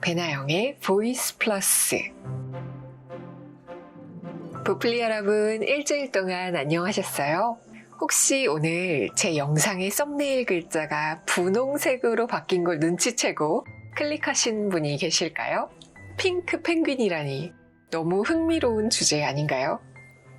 배나영의 보이스 플러스. 부플리 여러분, 일주일 동안 안녕하셨어요? 혹시 오늘 제 영상의 썸네일 글자가 분홍색으로 바뀐 걸 눈치채고 클릭하신 분이 계실까요? 핑크 펭귄이라니 너무 흥미로운 주제 아닌가요?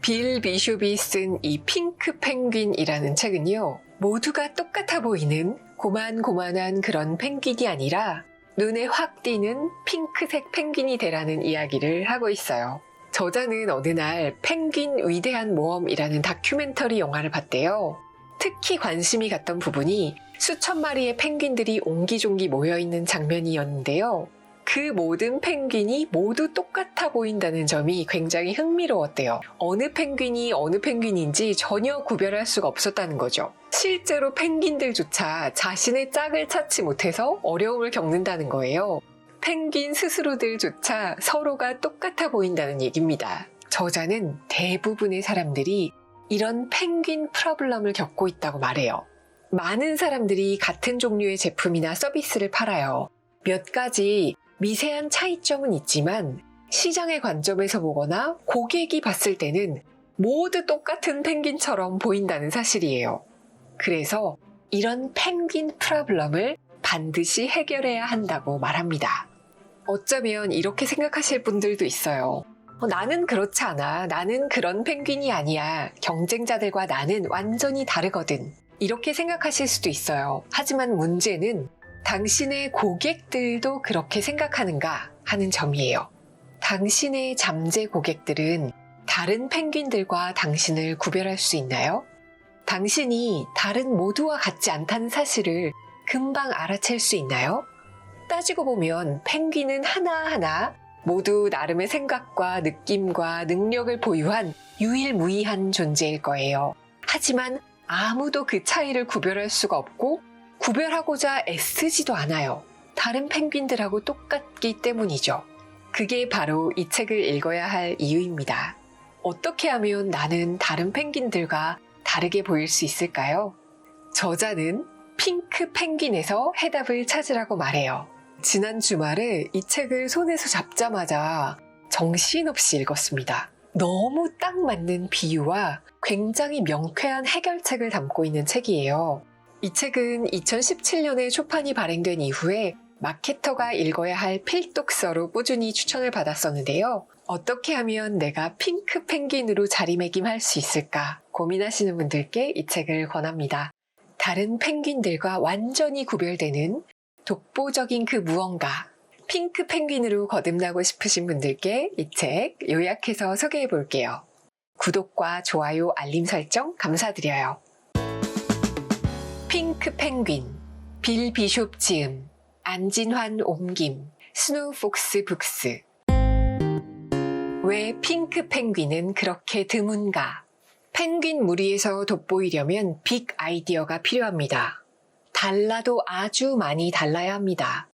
빌 비숍이 쓴 이 핑크 펭귄이라는 책은요, 모두가 똑같아 보이는 고만고만한 그런 펭귄이 아니라 눈에 확 띄는 핑크색 펭귄이 되라는 이야기를 하고 있어요. 저자는 어느 날 펭귄 위대한 모험이라는 다큐멘터리 영화를 봤대요. 특히 관심이 갔던 부분이 수천 마리의 펭귄들이 옹기종기 모여있는 장면이었는데요. 그 모든 펭귄이 모두 똑같아 보인다는 점이 굉장히 흥미로웠대요. 어느 펭귄이 어느 펭귄인지 전혀 구별할 수가 없었다는 거죠. 실제로 펭귄들조차 자신의 짝을 찾지 못해서 어려움을 겪는다는 거예요. 펭귄 스스로들조차 서로가 똑같아 보인다는 얘기입니다. 저자는 대부분의 사람들이 이런 펭귄 프로블럼을 겪고 있다고 말해요. 많은 사람들이 같은 종류의 제품이나 서비스를 팔아요. 몇 가지 미세한 차이점은 있지만 시장의 관점에서 보거나 고객이 봤을 때는 모두 똑같은 펭귄처럼 보인다는 사실이에요. 그래서 이런 펭귄 프로블럼을 반드시 해결해야 한다고 말합니다. 어쩌면 이렇게 생각하실 분들도 있어요. 나는 그렇지 않아. 나는 그런 펭귄이 아니야. 경쟁자들과 나는 완전히 다르거든. 이렇게 생각하실 수도 있어요. 하지만 문제는 당신의 고객들도 그렇게 생각하는가 하는 점이에요. 당신의 잠재 고객들은 다른 펭귄들과 당신을 구별할 수 있나요? 당신이 다른 모두와 같지 않다는 사실을 금방 알아챌 수 있나요? 따지고 보면 펭귄은 하나하나 모두 나름의 생각과 느낌과 능력을 보유한 유일무이한 존재일 거예요. 하지만 아무도 그 차이를 구별할 수가 없고 구별하고자 애쓰지도 않아요. 다른 펭귄들하고 똑같기 때문이죠. 그게 바로 이 책을 읽어야 할 이유입니다. 어떻게 하면 나는 다른 펭귄들과 다르게 보일 수 있을까요? 저자는 핑크 펭귄에서 해답을 찾으라고 말해요. 지난 주말에 이 책을 손에서 잡자마자 정신없이 읽었습니다. 너무 딱 맞는 비유와 굉장히 명쾌한 해결책을 담고 있는 책이에요. 이 책은 2017년에 초판이 발행된 이후에 마케터가 읽어야 할 필독서로 꾸준히 추천을 받았었는데요. 어떻게 하면 내가 핑크 펭귄으로 자리매김할 수 있을까 고민하시는 분들께 이 책을 권합니다. 다른 펭귄들과 완전히 구별되는 독보적인 그 무언가, 핑크 펭귄으로 거듭나고 싶으신 분들께 이 책 요약해서 소개해 볼게요. 구독과 좋아요, 알림 설정 감사드려요. 핑크 펭귄, 빌 비숍 지음, 안진환 옮김, 스노우 폭스 북스. 왜 핑크 펭귄은 그렇게 드문가? 펭귄 무리에서 돋보이려면 빅 아이디어가 필요합니다. 달라도 아주 많이 달라야 합니다.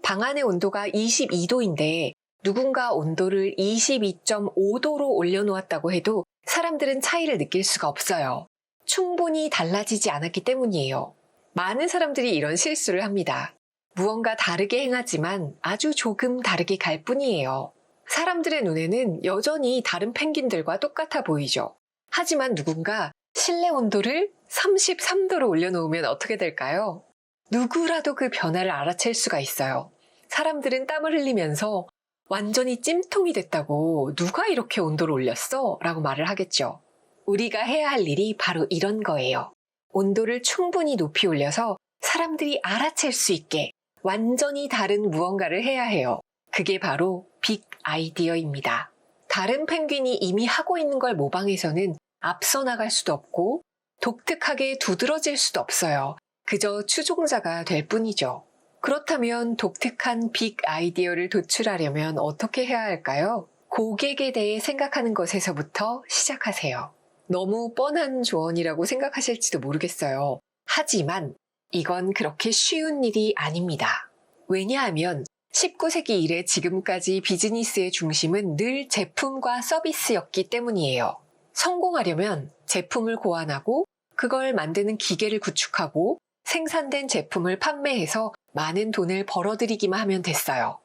방 안의 온도가 22도인데 누군가 온도를 22.5도로 올려놓았다고 해도 사람들은 차이를 느낄 수가 없어요. 충분히 달라지지 않았기 때문이에요. 많은 사람들이 이런 실수를 합니다. 무언가 다르게 행하지만 아주 조금 다르게 갈 뿐이에요. 사람들의 눈에는 여전히 다른 펭귄들과 똑같아 보이죠. 하지만 누군가 실내 온도를 33도로 올려놓으면 어떻게 될까요? 누구라도 그 변화를 알아챌 수가 있어요. 사람들은 땀을 흘리면서 완전히 찜통이 됐다고 누가 이렇게 온도를 올렸어? 라고 말을 하겠죠. 우리가 해야 할 일이 바로 이런 거예요. 온도를 충분히 높이 올려서 사람들이 알아챌 수 있게 완전히 다른 무언가를 해야 해요. 그게 바로 빅 아이디어입니다. 다른 펭귄이 이미 하고 있는 걸 모방해서는 앞서 나갈 수도 없고 독특하게 두드러질 수도 없어요. 그저 추종자가 될 뿐이죠. 그렇다면 독특한 빅 아이디어를 도출하려면 어떻게 해야 할까요? 고객에 대해 생각하는 것에서부터 시작하세요. 너무 뻔한 조언이라고 생각하실지도 모르겠어요. 하지만 이건 그렇게 쉬운 일이 아닙니다. 왜냐하면 19세기 이래 지금까지 비즈니스의 중심은 늘 제품과 서비스였기 때문이에요. 성공하려면 제품을 고안하고 그걸 만드는 기계를 구축하고 생산된 제품을 판매해서 많은 돈을 벌어들이기만 하면 됐어요.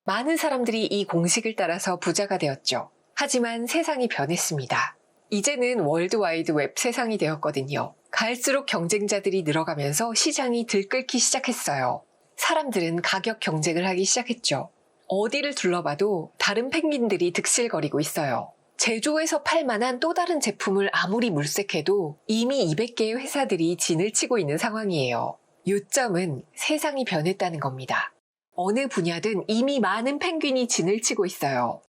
많은 사람들이 이 공식을 따라서 부자가 되었죠. 하지만 세상이 변했습니다. 이제는 월드와이드 웹 세상이 되었거든요. 갈수록 경쟁자들이 늘어가면서 시장이 들끓기 시작했어요. 사람들은 가격 경쟁을 하기 시작했죠. 어디를 둘러봐도 다른 펭귄들이 득실거리고 있어요. 제조해서 팔 만한 또 다른 제품을 아무리 물색해도 이미 200개의 회사들이 진을 치고 있는 상황이에요. 요점은 세상이 변했다는 겁니다. 어느 분야든 이미 많은 펭귄이 진을 치고 있어요.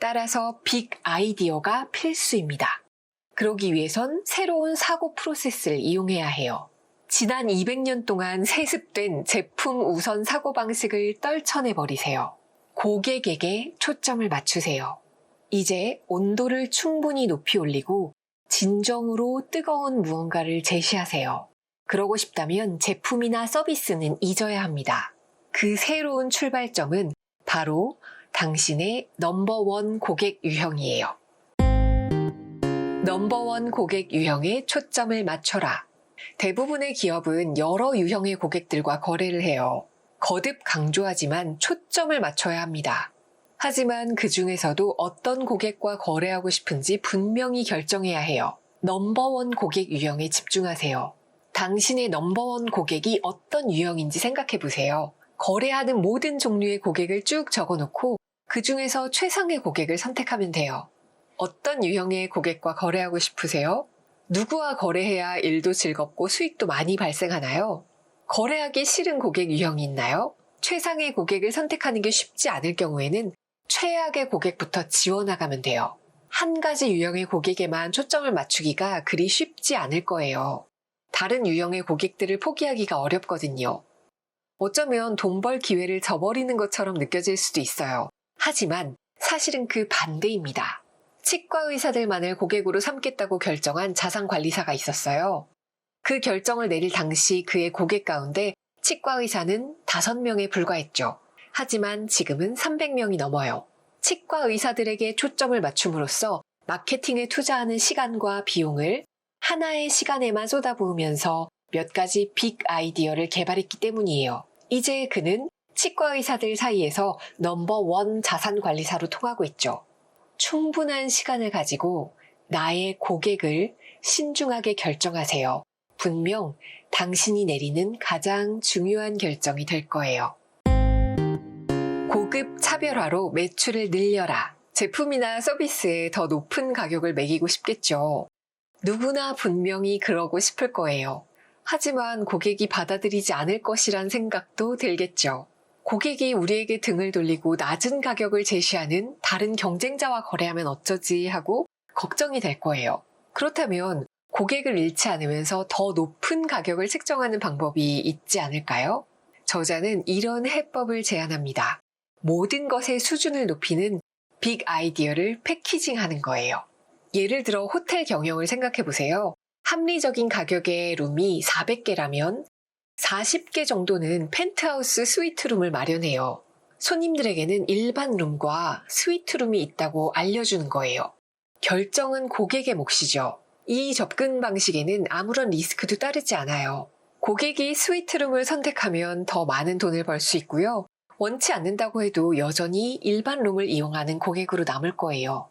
따라서 빅 아이디어가 필수입니다. 그러기 위해선 새로운 사고 프로세스를 이용해야 해요. 지난 200년 동안 세습된 제품 우선 사고방식을 떨쳐내버리세요. 고객에게 초점을 맞추세요. 이제 온도를 충분히 높이 올리고 진정으로 뜨거운 무언가를 제시하세요. 그러고 싶다면 제품이나 서비스는 잊어야 합니다. 그 새로운 출발점은 바로 당신의 넘버원 고객 유형이에요. 넘버원 고객 유형에 초점을 맞춰라. 대부분의 기업은 여러 유형의 고객들과 거래를 해요. 거듭 강조하지만 초점을 맞춰야 합니다. 하지만 그 중에서도 어떤 고객과 거래하고 싶은지 분명히 결정해야 해요. 넘버원 고객 유형에 집중하세요. 당신의 넘버원 고객이 어떤 유형인지 생각해 보세요. 거래하는 모든 종류의 고객을 쭉 적어놓고 그 중에서 최상의 고객을 선택하면 돼요. 어떤 유형의 고객과 거래하고 싶으세요? 누구와 거래해야 일도 즐겁고 수익도 많이 발생하나요? 거래하기 싫은 고객 유형이 있나요? 최상의 고객을 선택하는 게 쉽지 않을 경우에는 최악의 고객부터 지워나가면 돼요. 한 가지 유형의 고객에만 초점을 맞추기가 그리 쉽지 않을 거예요. 다른 유형의 고객들을 포기하기가 어렵거든요. 어쩌면 돈 벌 기회를 저버리는 것처럼 느껴질 수도 있어요. 하지만 사실은 그 반대입니다. 치과 의사들만을 고객으로 삼겠다고 결정한 자산관리사가 있었어요. 그 결정을 내릴 당시 그의 고객 가운데 치과 의사는 5명에 불과했죠. 하지만 지금은 300명이 넘어요. 치과 의사들에게 초점을 맞춤으로써 마케팅에 투자하는 시간과 비용을 하나의 시간에만 쏟아부으면서 몇 가지 빅 아이디어를 개발했기 때문이에요. 이제 그는 치과 의사들 사이에서 넘버원 자산관리사로 통하고 있죠. 충분한 시간을 가지고 나의 고객을 신중하게 결정하세요. 분명 당신이 내리는 가장 중요한 결정이 될 거예요. 고급 차별화로 매출을 늘려라. 제품이나 서비스에 더 높은 가격을 매기고 싶겠죠. 누구나 분명히 그러고 싶을 거예요. 하지만 고객이 받아들이지 않을 것이란 생각도 들겠죠. 고객이 우리에게 등을 돌리고 낮은 가격을 제시하는 다른 경쟁자와 거래하면 어쩌지 하고 걱정이 될 거예요. 그렇다면 고객을 잃지 않으면서 더 높은 가격을 책정하는 방법이 있지 않을까요? 저자는 이런 해법을 제안합니다. 모든 것의 수준을 높이는 빅 아이디어를 패키징하는 거예요. 예를 들어 호텔 경영을 생각해 보세요. 합리적인 가격의 룸이 400개라면 40개 정도는 펜트하우스 스위트룸을 마련해요. 손님들에게는 일반 룸과 스위트룸이 있다고 알려주는 거예요. 결정은 고객의 몫이죠. 이 접근 방식에는 아무런 리스크도 따르지 않아요. 고객이 스위트룸을 선택하면 더 많은 돈을 벌 수 있고요. 원치 않는다고 해도 여전히 일반 룸을 이용하는 고객으로 남을 거예요.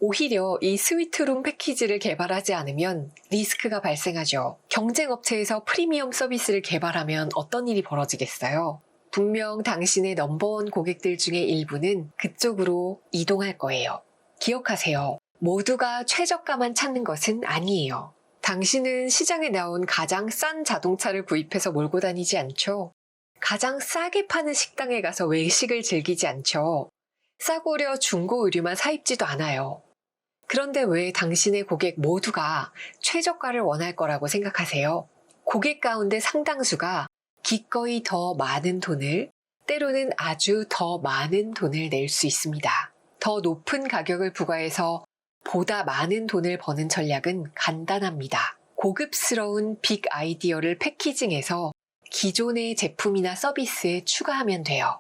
오히려 이 스위트룸 패키지를 개발하지 않으면 리스크가 발생하죠. 경쟁업체에서 프리미엄 서비스를 개발하면 어떤 일이 벌어지겠어요? 분명 당신의 넘버원 고객들 중에 일부는 그쪽으로 이동할 거예요. 기억하세요. 모두가 최저가만 찾는 것은 아니에요. 당신은 시장에 나온 가장 싼 자동차를 구입해서 몰고 다니지 않죠? 가장 싸게 파는 식당에 가서 외식을 즐기지 않죠? 싸구려 중고 의류만 사입지도 않아요. 그런데 왜 당신의 고객 모두가 최저가를 원할 거라고 생각하세요? 고객 가운데 상당수가 기꺼이 더 많은 돈을, 때로는 아주 더 많은 돈을 낼 수 있습니다. 더 높은 가격을 부과해서 보다 많은 돈을 버는 전략은 간단합니다. 고급스러운 빅 아이디어를 패키징해서 기존의 제품이나 서비스에 추가하면 돼요.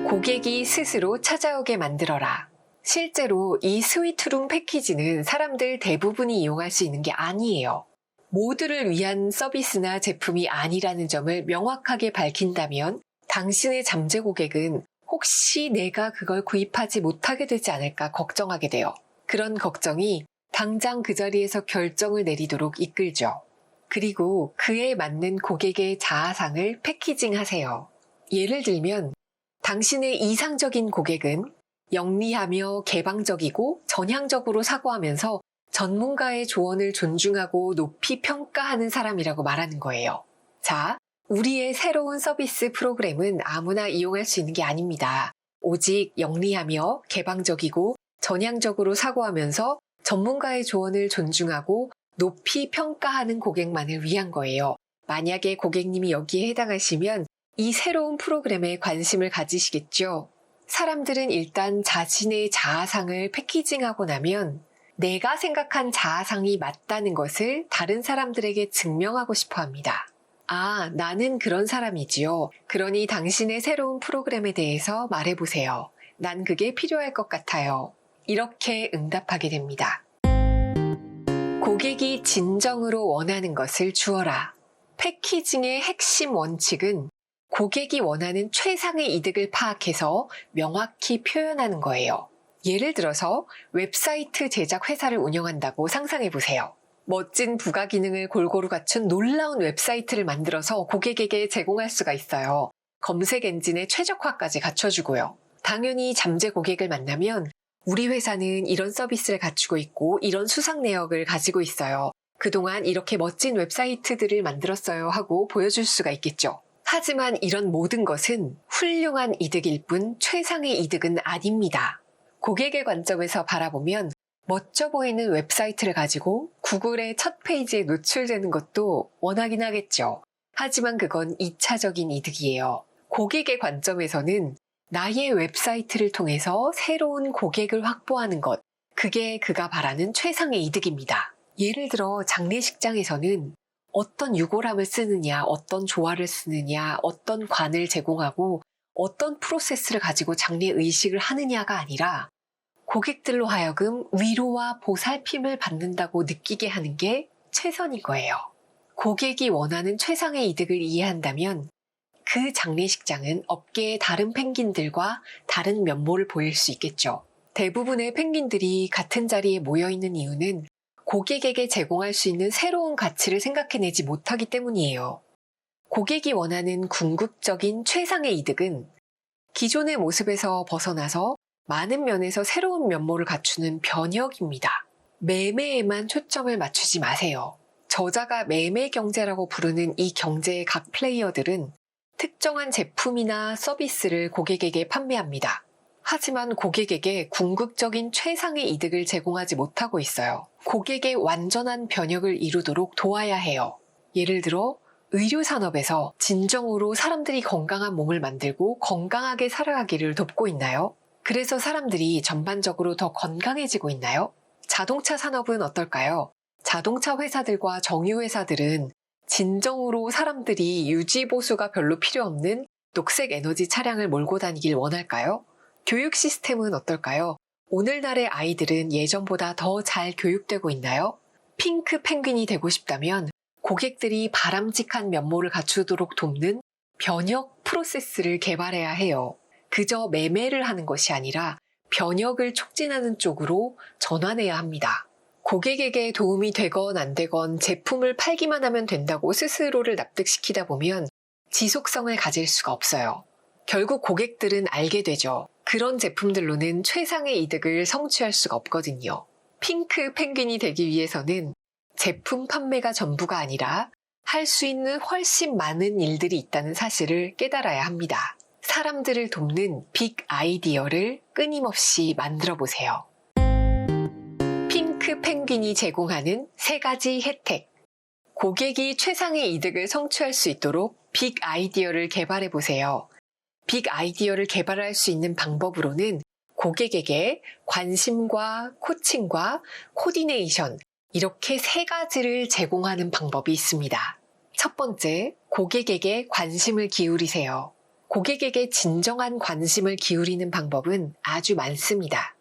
고객이 스스로 찾아오게 만들어라. 실제로 이 스위트룸 패키지는 사람들 대부분이 이용할 수 있는 게 아니에요. 모두를 위한 서비스나 제품이 아니라는 점을 명확하게 밝힌다면 당신의 잠재 고객은 혹시 내가 그걸 구입하지 못하게 되지 않을까 걱정하게 돼요. 그런 걱정이 당장 그 자리에서 결정을 내리도록 이끌죠. 그리고 그에 맞는 고객의 자아상을 패키징 하세요. 예를 들면 당신의 이상적인 고객은 영리하며 개방적이고 전향적으로 사고하면서 전문가의 조언을 존중하고 높이 평가하는 사람이라고 말하는 거예요. 자, 우리의 새로운 서비스 프로그램은 아무나 이용할 수 있는 게 아닙니다. 오직 영리하며 개방적이고 전향적으로 사고하면서 전문가의 조언을 존중하고 높이 평가하는 고객만을 위한 거예요. 만약에 고객님이 여기에 해당하시면 이 새로운 프로그램에 관심을 가지시겠죠. 사람들은 일단 자신의 자아상을 패키징하고 나면 내가 생각한 자아상이 맞다는 것을 다른 사람들에게 증명하고 싶어 합니다. 아, 나는 그런 사람이지요. 그러니 당신의 새로운 프로그램에 대해서 말해보세요. 난 그게 필요할 것 같아요. 이렇게 응답하게 됩니다. 고객이 진정으로 원하는 것을 주어라. 패키징의 핵심 원칙은 고객이 원하는 최상의 이득을 파악해서 명확히 표현하는 거예요. 예를 들어서 웹사이트 제작 회사를 운영한다고 상상해보세요. 멋진 부가 기능을 골고루 갖춘 놀라운 웹사이트를 만들어서 고객에게 제공할 수가 있어요. 검색 엔진의 최적화까지 갖춰주고요. 당연히 잠재 고객을 만나면 우리 회사는 이런 서비스를 갖추고 있고 이런 수상 내역을 가지고 있어요. 그동안 이렇게 멋진 웹사이트들을 만들었어요 하고 보여줄 수가 있겠죠. 하지만 이런 모든 것은 훌륭한 이득일 뿐 최상의 이득은 아닙니다. 고객의 관점에서 바라보면 멋져 보이는 웹사이트를 가지고 구글의 첫 페이지에 노출되는 것도 원하긴 하겠죠. 하지만 그건 2차적인 이득이에요. 고객의 관점에서는 나의 웹사이트를 통해서 새로운 고객을 확보하는 것, 그게 그가 바라는 최상의 이득입니다. 예를 들어 장례식장에서는 어떤 유골함을 쓰느냐, 어떤 조화를 쓰느냐, 어떤 관을 제공하고 어떤 프로세스를 가지고 장례 의식을 하느냐가 아니라 고객들로 하여금 위로와 보살핌을 받는다고 느끼게 하는 게 최선인 거예요. 고객이 원하는 최상의 이득을 이해한다면 그 장례식장은 업계의 다른 펭귄들과 다른 면모를 보일 수 있겠죠. 대부분의 펭귄들이 같은 자리에 모여 있는 이유는 고객에게 제공할 수 있는 새로운 가치를 생각해내지 못하기 때문이에요. 고객이 원하는 궁극적인 최상의 이득은 기존의 모습에서 벗어나서 많은 면에서 새로운 면모를 갖추는 변혁입니다. 매매에만 초점을 맞추지 마세요. 저자가 매매 경제라고 부르는 이 경제의 각 플레이어들은 특정한 제품이나 서비스를 고객에게 판매합니다. 하지만 고객에게 궁극적인 최상의 이득을 제공하지 못하고 있어요. 고객의 완전한 변혁을 이루도록 도와야 해요. 예를 들어 의료산업에서 진정으로 사람들이 건강한 몸을 만들고 건강하게 살아가기를 돕고 있나요? 그래서 사람들이 전반적으로 더 건강해지고 있나요? 자동차 산업은 어떨까요? 자동차 회사들과 정유회사들은 진정으로 사람들이 유지보수가 별로 필요 없는 녹색 에너지 차량을 몰고 다니길 원할까요? 교육 시스템은 어떨까요? 오늘날의 아이들은 예전보다 더 잘 교육되고 있나요? 핑크 펭귄이 되고 싶다면 고객들이 바람직한 면모를 갖추도록 돕는 변혁 프로세스를 개발해야 해요. 그저 매매를 하는 것이 아니라 변혁을 촉진하는 쪽으로 전환해야 합니다. 고객에게 도움이 되건 안 되건 제품을 팔기만 하면 된다고 스스로를 납득시키다 보면 지속성을 가질 수가 없어요. 결국 고객들은 알게 되죠. 그런 제품들로는 최상의 이득을 성취할 수가 없거든요. 핑크 펭귄이 되기 위해서는 제품 판매가 전부가 아니라 할 수 있는 훨씬 많은 일들이 있다는 사실을 깨달아야 합니다. 사람들을 돕는 빅 아이디어를 끊임없이 만들어 보세요. 핑크 펭귄이 제공하는 3가지 혜택. 고객이 최상의 이득을 성취할 수 있도록 빅 아이디어를 개발해 보세요. 빅 아이디어를 개발할 수 있는 방법으로는 고객에게 관심과 코칭과 코디네이션, 이렇게 3가지를 제공하는 방법이 있습니다. 첫 번째, 고객에게 관심을 기울이세요. 고객에게 진정한 관심을 기울이는 방법은 아주 많습니다.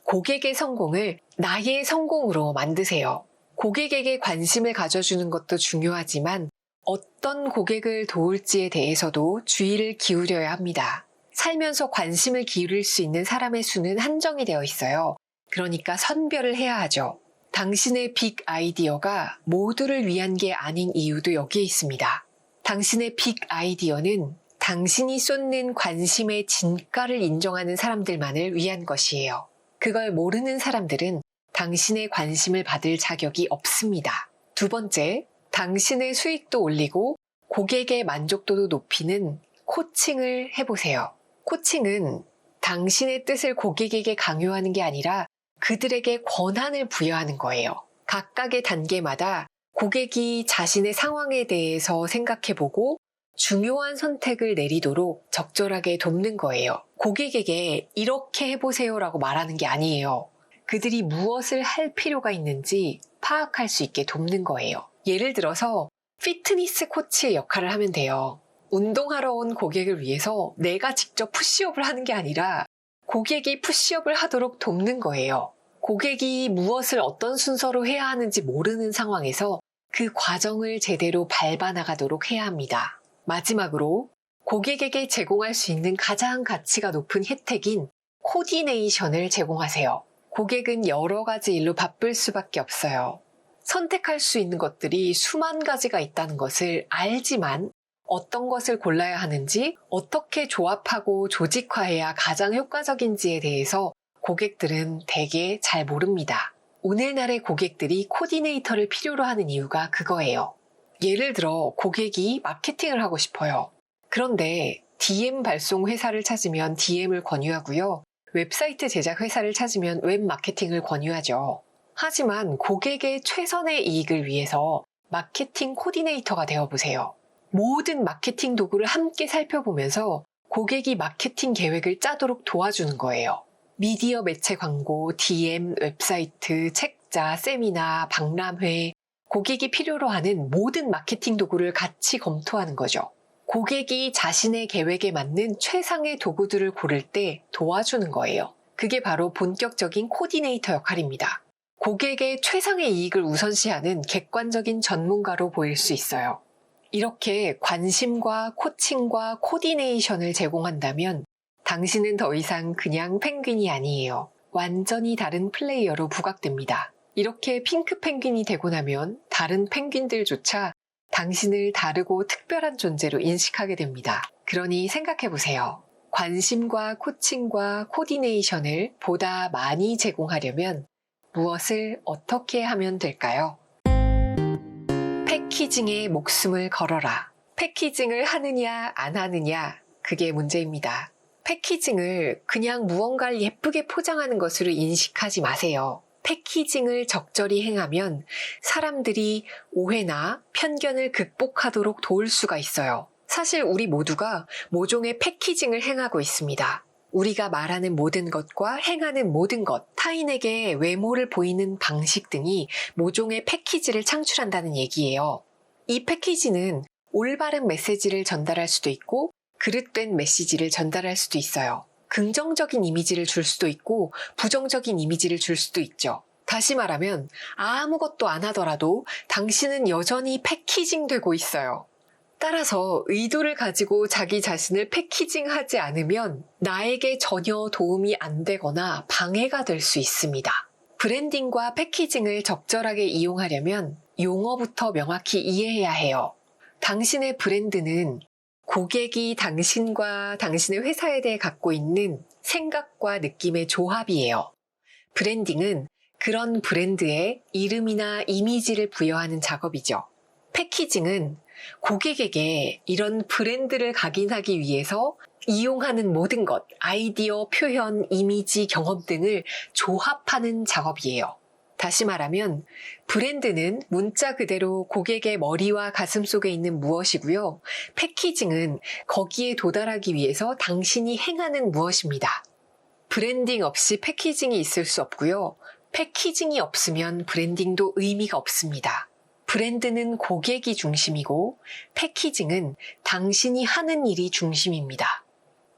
고객의 성공을 나의 성공으로 만드세요. 고객에게 관심을 가져주는 것도 중요하지만 어떤 고객을 도울지에 대해서도 주의를 기울여야 합니다. 살면서 관심을 기울일 수 있는 사람의 수는 한정이 되어 있어요. 그러니까 선별을 해야 하죠. 당신의 빅 아이디어가 모두를 위한 게 아닌 이유도 여기에 있습니다. 당신의 빅 아이디어는 당신이 쏟는 관심의 진가를 인정하는 사람들만을 위한 것이에요. 그걸 모르는 사람들은 당신의 관심을 받을 자격이 없습니다. 두 번째, 당신의 수익도 올리고 고객의 만족도도 높이는 코칭을 해보세요. 코칭은 당신의 뜻을 고객에게 강요하는 게 아니라 그들에게 권한을 부여하는 거예요. 각각의 단계마다 고객이 자신의 상황에 대해서 생각해보고 중요한 선택을 내리도록 적절하게 돕는 거예요. 고객에게 이렇게 해보세요라고 말하는 게 아니에요. 그들이 무엇을 할 필요가 있는지 파악할 수 있게 돕는 거예요. 예를 들어서 피트니스 코치의 역할을 하면 돼요. 운동하러 온 고객을 위해서 내가 직접 푸시업을 하는 게 아니라 고객이 푸시업을 하도록 돕는 거예요. 고객이 무엇을 어떤 순서로 해야 하는지 모르는 상황에서 그 과정을 제대로 밟아 나가도록 해야 합니다. 마지막으로 고객에게 제공할 수 있는 가장 가치가 높은 혜택인 코디네이션을 제공하세요. 고객은 여러 가지 일로 바쁠 수밖에 없어요. 선택할 수 있는 것들이 수만 가지가 있다는 것을 알지만 어떤 것을 골라야 하는지, 어떻게 조합하고 조직화해야 가장 효과적인지에 대해서 고객들은 대개 잘 모릅니다. 오늘날의 고객들이 코디네이터를 필요로 하는 이유가 그거예요. 예를 들어 고객이 마케팅을 하고 싶어요. 그런데 DM 발송 회사를 찾으면 DM을 권유하고요. 웹사이트 제작 회사를 찾으면 웹 마케팅을 권유하죠. 하지만 고객의 최선의 이익을 위해서 마케팅 코디네이터가 되어보세요. 모든 마케팅 도구를 함께 살펴보면서 고객이 마케팅 계획을 짜도록 도와주는 거예요. 미디어 매체 광고, DM, 웹사이트, 책자, 세미나, 박람회, 고객이 필요로 하는 모든 마케팅 도구를 같이 검토하는 거죠. 고객이 자신의 계획에 맞는 최상의 도구들을 고를 때 도와주는 거예요. 그게 바로 본격적인 코디네이터 역할입니다. 고객의 최상의 이익을 우선시하는 객관적인 전문가로 보일 수 있어요. 이렇게 관심과 코칭과 코디네이션을 제공한다면 당신은 더 이상 그냥 펭귄이 아니에요. 완전히 다른 플레이어로 부각됩니다. 이렇게 핑크 펭귄이 되고 나면 다른 펭귄들조차 당신을 다르고 특별한 존재로 인식하게 됩니다. 그러니 생각해보세요. 관심과 코칭과 코디네이션을 보다 많이 제공하려면 무엇을 어떻게 하면 될까요? 패키징에 목숨을 걸어라. 패키징을 하느냐 안 하느냐, 그게 문제입니다. 패키징을 그냥 무언가를 예쁘게 포장하는 것으로 인식하지 마세요. 패키징을 적절히 행하면 사람들이 오해나 편견을 극복하도록 도울 수가 있어요. 사실 우리 모두가 모종의 패키징을 행하고 있습니다. 우리가 말하는 모든 것과 행하는 모든 것, 타인에게 외모를 보이는 방식 등이 모종의 패키지를 창출한다는 얘기예요. 이 패키지는 올바른 메시지를 전달할 수도 있고 그릇된 메시지를 전달할 수도 있어요. 긍정적인 이미지를 줄 수도 있고 부정적인 이미지를 줄 수도 있죠. 다시 말하면 아무것도 안 하더라도 당신은 여전히 패키징되고 있어요. 따라서 의도를 가지고 자기 자신을 패키징하지 않으면 나에게 전혀 도움이 안 되거나 방해가 될 수 있습니다. 브랜딩과 패키징을 적절하게 이용하려면 용어부터 명확히 이해해야 해요. 당신의 브랜드는 고객이 당신과 당신의 회사에 대해 갖고 있는 생각과 느낌의 조합이에요. 브랜딩은 그런 브랜드에 이름이나 이미지를 부여하는 작업이죠. 패키징은 고객에게 이런 브랜드를 각인하기 위해서 이용하는 모든 것, 아이디어, 표현, 이미지, 경험 등을 조합하는 작업이에요. 다시 말하면 브랜드는 문자 그대로 고객의 머리와 가슴 속에 있는 무엇이고요. 패키징은 거기에 도달하기 위해서 당신이 행하는 무엇입니다. 브랜딩 없이 패키징이 있을 수 없고요. 패키징이 없으면 브랜딩도 의미가 없습니다. 브랜드는 고객이 중심이고 패키징은 당신이 하는 일이 중심입니다.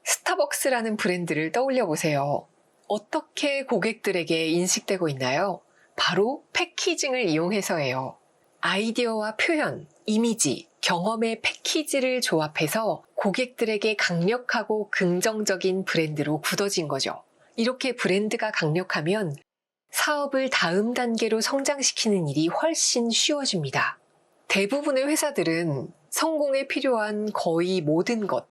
스타벅스라는 브랜드를 떠올려 보세요. 어떻게 고객들에게 인식되고 있나요? 바로 패키징을 이용해서예요. 아이디어와 표현, 이미지, 경험의 패키지를 조합해서 고객들에게 강력하고 긍정적인 브랜드로 굳어진 거죠. 이렇게 브랜드가 강력하면 사업을 다음 단계로 성장시키는 일이 훨씬 쉬워집니다. 대부분의 회사들은 성공에 필요한 거의 모든 것,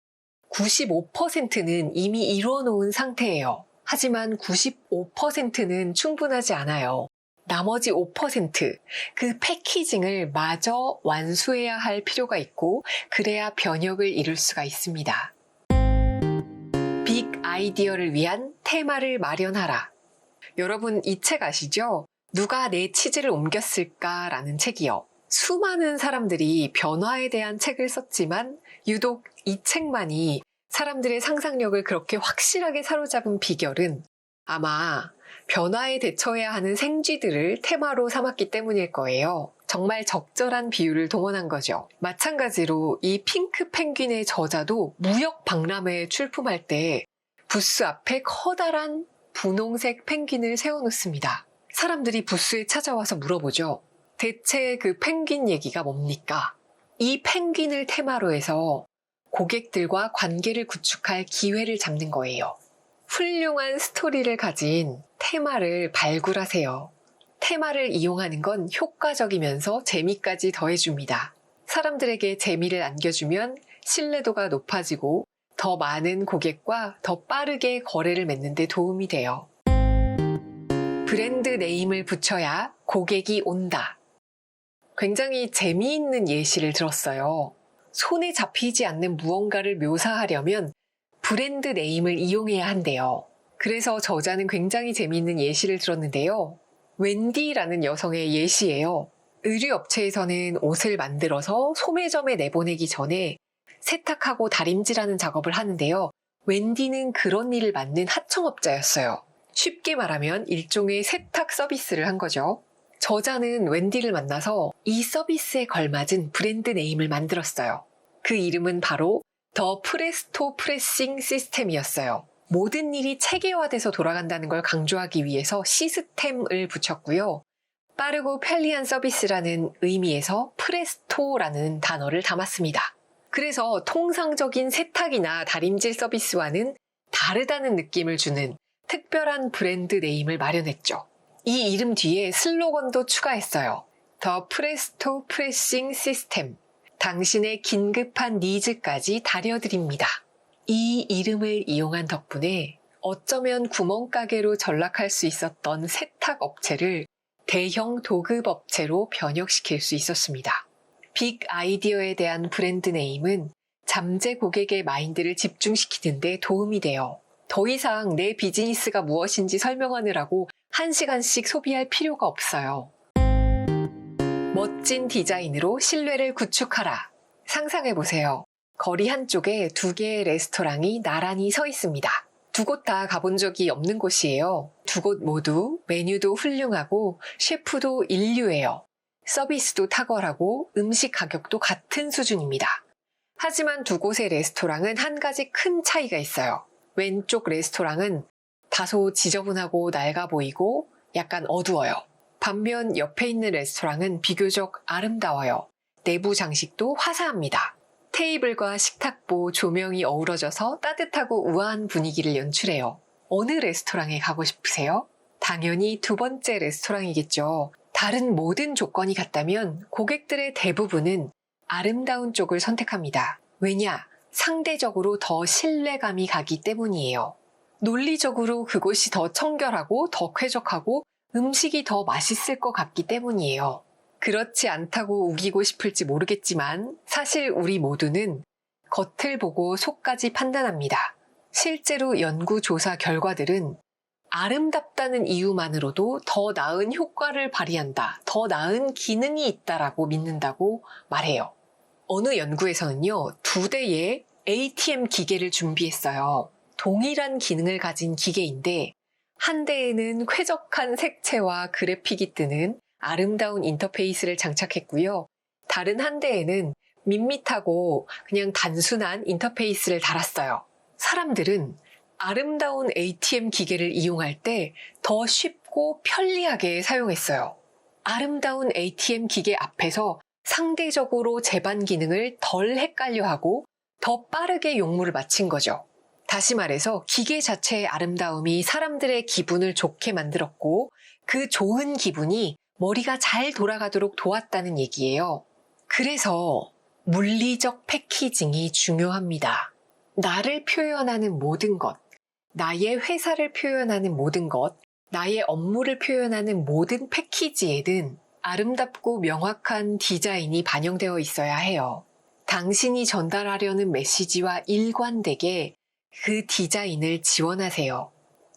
95%는 이미 이루어 놓은 상태예요. 하지만 95%는 충분하지 않아요. 나머지 5%, 그 패키징을 마저 완수해야 할 필요가 있고, 그래야 변혁을 이룰 수가 있습니다. 빅 아이디어를 위한 테마를 마련하라. 여러분 이 책 아시죠? 누가 내 치즈를 옮겼을까? 라는 책이요. 수많은 사람들이 변화에 대한 책을 썼지만 유독 이 책만이 사람들의 상상력을 그렇게 확실하게 사로잡은 비결은 아마 변화에 대처해야 하는 생쥐들을 테마로 삼았기 때문일 거예요. 정말 적절한 비유를 동원한 거죠. 마찬가지로 이 핑크 펭귄의 저자도 무역 박람회에 출품할 때 부스 앞에 커다란 분홍색 펭귄을 세워놓습니다. 사람들이 부스에 찾아와서 물어보죠. 대체 그 펭귄 얘기가 뭡니까? 이 펭귄을 테마로 해서 고객들과 관계를 구축할 기회를 잡는 거예요. 훌륭한 스토리를 가진 테마를 발굴하세요. 테마를 이용하는 건 효과적이면서 재미까지 더해줍니다. 사람들에게 재미를 안겨주면 신뢰도가 높아지고 더 많은 고객과 더 빠르게 거래를 맺는 데 도움이 돼요. 브랜드 네임을 붙여야 고객이 온다. 굉장히 재미있는 예시를 들었어요. 손에 잡히지 않는 무언가를 묘사하려면 브랜드 네임을 이용해야 한대요. 그래서 저자는 굉장히 재미있는 예시를 들었는데요. 웬디라는 여성의 예시예요. 의류업체에서는 옷을 만들어서 소매점에 내보내기 전에 세탁하고 다림질하는 작업을 하는데요. 웬디는 그런 일을 맡는 하청업자였어요. 쉽게 말하면 일종의 세탁 서비스를 한 거죠. 저자는 웬디를 만나서 이 서비스에 걸맞은 브랜드 네임을 만들었어요. 그 이름은 바로 더 프레스토 프레싱 시스템이었어요. 모든 일이 체계화돼서 돌아간다는 걸 강조하기 위해서 시스템을 붙였고요. 빠르고 편리한 서비스라는 의미에서 프레스토라는 단어를 담았습니다. 그래서 통상적인 세탁이나 다림질 서비스와는 다르다는 느낌을 주는 특별한 브랜드 네임을 마련했죠. 이 이름 뒤에 슬로건도 추가했어요. 더 프레스토 프레싱 시스템. 당신의 긴급한 니즈까지 다려드립니다. 이 이름을 이용한 덕분에 어쩌면 구멍가게로 전락할 수 있었던 세탁 업체를 대형 도급 업체로 변혁시킬 수 있었습니다. 빅 아이디어에 대한 브랜드 네임은 잠재 고객의 마인드를 집중시키는 데 도움이 돼요. 더 이상 내 비즈니스가 무엇인지 설명하느라고 1시간씩 소비할 필요가 없어요. 멋진 디자인으로 신뢰를 구축하라. 상상해보세요. 거리 한쪽에 2개의 레스토랑이 나란히 서 있습니다. 두 곳 다 가본 적이 없는 곳이에요. 두 곳 모두 메뉴도 훌륭하고 셰프도 인류예요. 서비스도 탁월하고 음식 가격도 같은 수준입니다. 하지만 두 곳의 레스토랑은 한 가지 큰 차이가 있어요. 왼쪽 레스토랑은 다소 지저분하고 낡아 보이고 약간 어두워요. 반면 옆에 있는 레스토랑은 비교적 아름다워요. 내부 장식도 화사합니다. 테이블과 식탁보, 조명이 어우러져서 따뜻하고 우아한 분위기를 연출해요. 어느 레스토랑에 가고 싶으세요? 당연히 두 번째 레스토랑이겠죠. 다른 모든 조건이 같다면 고객들의 대부분은 아름다운 쪽을 선택합니다. 왜냐? 상대적으로 더 신뢰감이 가기 때문이에요. 논리적으로 그곳이 더 청결하고 더 쾌적하고 음식이 더 맛있을 것 같기 때문이에요. 그렇지 않다고 우기고 싶을지 모르겠지만 사실 우리 모두는 겉을 보고 속까지 판단합니다. 실제로 연구조사 결과들은 아름답다는 이유만으로도 더 나은 효과를 발휘한다, 더 나은 기능이 있다라고 믿는다고 말해요. 어느 연구에서는요, 2대의 ATM 기계를 준비했어요. 동일한 기능을 가진 기계인데 한 대에는 쾌적한 색채와 그래픽이 뜨는 아름다운 인터페이스를 장착했고요. 다른 한 대에는 밋밋하고 그냥 단순한 인터페이스를 달았어요. 사람들은 아름다운 ATM 기계를 이용할 때 더 쉽고 편리하게 사용했어요. 아름다운 ATM 기계 앞에서 상대적으로 제반 기능을 덜 헷갈려하고 더 빠르게 용무를 마친 거죠. 다시 말해서 기계 자체의 아름다움이 사람들의 기분을 좋게 만들었고 그 좋은 기분이 머리가 잘 돌아가도록 도왔다는 얘기예요. 그래서 물리적 패키징이 중요합니다. 나를 표현하는 모든 것, 나의 회사를 표현하는 모든 것, 나의 업무를 표현하는 모든 패키지에는 아름답고 명확한 디자인이 반영되어 있어야 해요. 당신이 전달하려는 메시지와 일관되게 그 디자인을 지원하세요.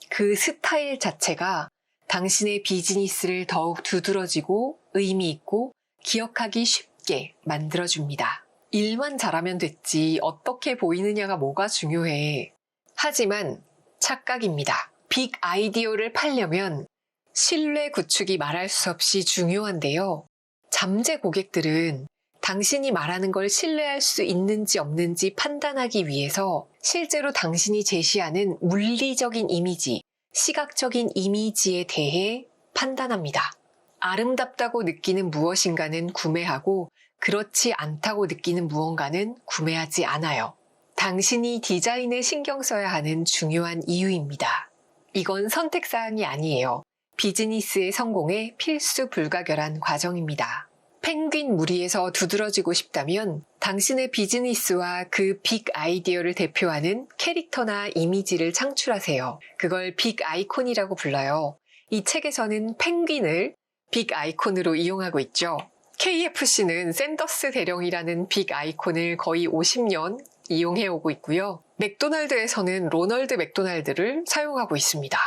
그 스타일 자체가 당신의 비즈니스를 더욱 두드러지고 의미 있고 기억하기 쉽게 만들어줍니다. 일만 잘하면 됐지 어떻게 보이느냐가 뭐가 중요해. 하지만 착각입니다. 빅 아이디어를 팔려면 신뢰 구축이 말할 수 없이 중요한데요. 잠재 고객들은 당신이 말하는 걸 신뢰할 수 있는지 없는지 판단하기 위해서 실제로 당신이 제시하는 물리적인 이미지, 시각적인 이미지에 대해 판단합니다. 아름답다고 느끼는 무엇인가는 구매하고 그렇지 않다고 느끼는 무언가는 구매하지 않아요. 당신이 디자인에 신경 써야 하는 중요한 이유입니다. 이건 선택사항이 아니에요. 비즈니스의 성공에 필수 불가결한 과정입니다. 펭귄 무리에서 두드러지고 싶다면 당신의 비즈니스와 그 빅 아이디어를 대표하는 캐릭터나 이미지를 창출하세요. 그걸 빅 아이콘이라고 불러요. 이 책에서는 펭귄을 빅 아이콘으로 이용하고 있죠. KFC는 샌더스 대령이라는 빅 아이콘을 거의 50년 이용해오고 있고요. 맥도날드에서는 로널드 맥도날드를 사용하고 있습니다.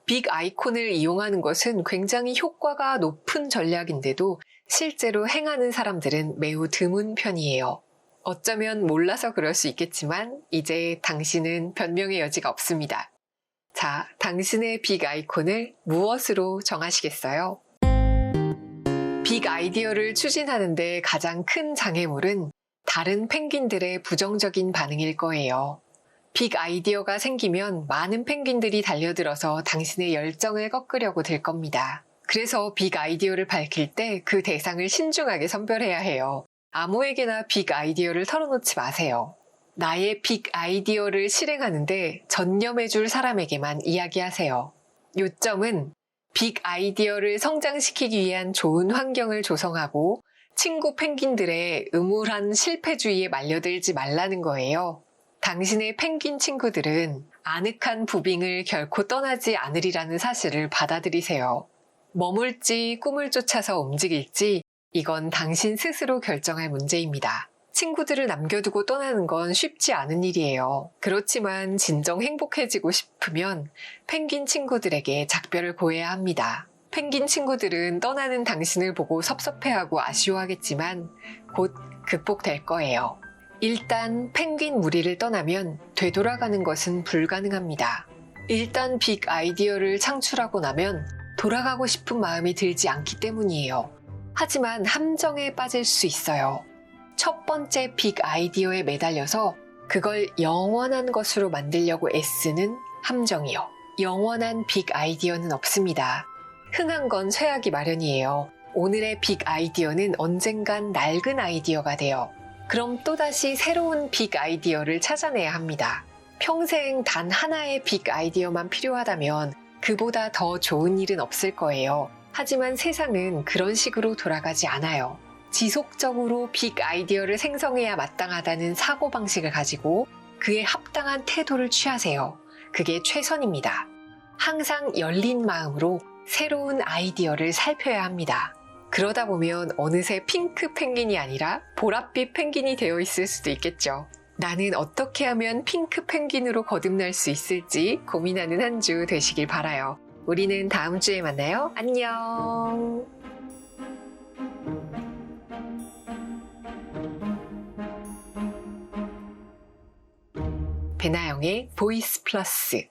빅 아이콘을 이용하는 것은 굉장히 효과가 높은 전략인데도 실제로 행하는 사람들은 매우 드문 편이에요. 어쩌면 몰라서 그럴 수 있겠지만 이제 당신은 변명의 여지가 없습니다. 자, 당신의 빅 아이콘을 무엇으로 정하시겠어요? 빅 아이디어를 추진하는데 가장 큰 장애물은 다른 펭귄들의 부정적인 반응일 거예요. 빅 아이디어가 생기면 많은 펭귄들이 달려들어서 당신의 열정을 꺾으려고 들 겁니다. 그래서 빅 아이디어를 밝힐 때 그 대상을 신중하게 선별해야 해요. 아무에게나 빅 아이디어를 털어놓지 마세요. 나의 빅 아이디어를 실행하는데 전념해줄 사람에게만 이야기하세요. 요점은 빅 아이디어를 성장시키기 위한 좋은 환경을 조성하고 친구 펭귄들의 음울한 실패주의에 말려들지 말라는 거예요. 당신의 펭귄 친구들은 아늑한 부빙을 결코 떠나지 않으리라는 사실을 받아들이세요. 머물지 꿈을 쫓아서 움직일지 이건 당신 스스로 결정할 문제입니다. 친구들을 남겨두고 떠나는 건 쉽지 않은 일이에요. 그렇지만 진정 행복해지고 싶으면 펭귄 친구들에게 작별을 고해야 합니다. 펭귄 친구들은 떠나는 당신을 보고 섭섭해하고 아쉬워하겠지만 곧 극복될 거예요. 일단 펭귄 무리를 떠나면 되돌아가는 것은 불가능합니다. 일단 빅 아이디어를 창출하고 나면 돌아가고 싶은 마음이 들지 않기 때문이에요. 하지만 함정에 빠질 수 있어요. 첫 번째 빅 아이디어에 매달려서 그걸 영원한 것으로 만들려고 애쓰는 함정이요. 영원한 빅 아이디어는 없습니다. 흔한 건 쇠하기 마련이에요. 오늘의 빅 아이디어는 언젠간 낡은 아이디어가 돼요. 그럼 또다시 새로운 빅 아이디어를 찾아내야 합니다. 평생 단 하나의 빅 아이디어만 필요하다면 그보다 더 좋은 일은 없을 거예요. 하지만 세상은 그런 식으로 돌아가지 않아요. 지속적으로 빅 아이디어를 생성해야 마땅하다는 사고방식을 가지고 그에 합당한 태도를 취하세요. 그게 최선입니다. 항상 열린 마음으로 새로운 아이디어를 살펴야 합니다. 그러다 보면 어느새 핑크 펭귄이 아니라 보랏빛 펭귄이 되어 있을 수도 있겠죠. 나는 어떻게 하면 핑크 펭귄으로 거듭날 수 있을지 고민하는 한 주 되시길 바라요. 우리는 다음 주에 만나요. 안녕. 배나영의 보이스 플러스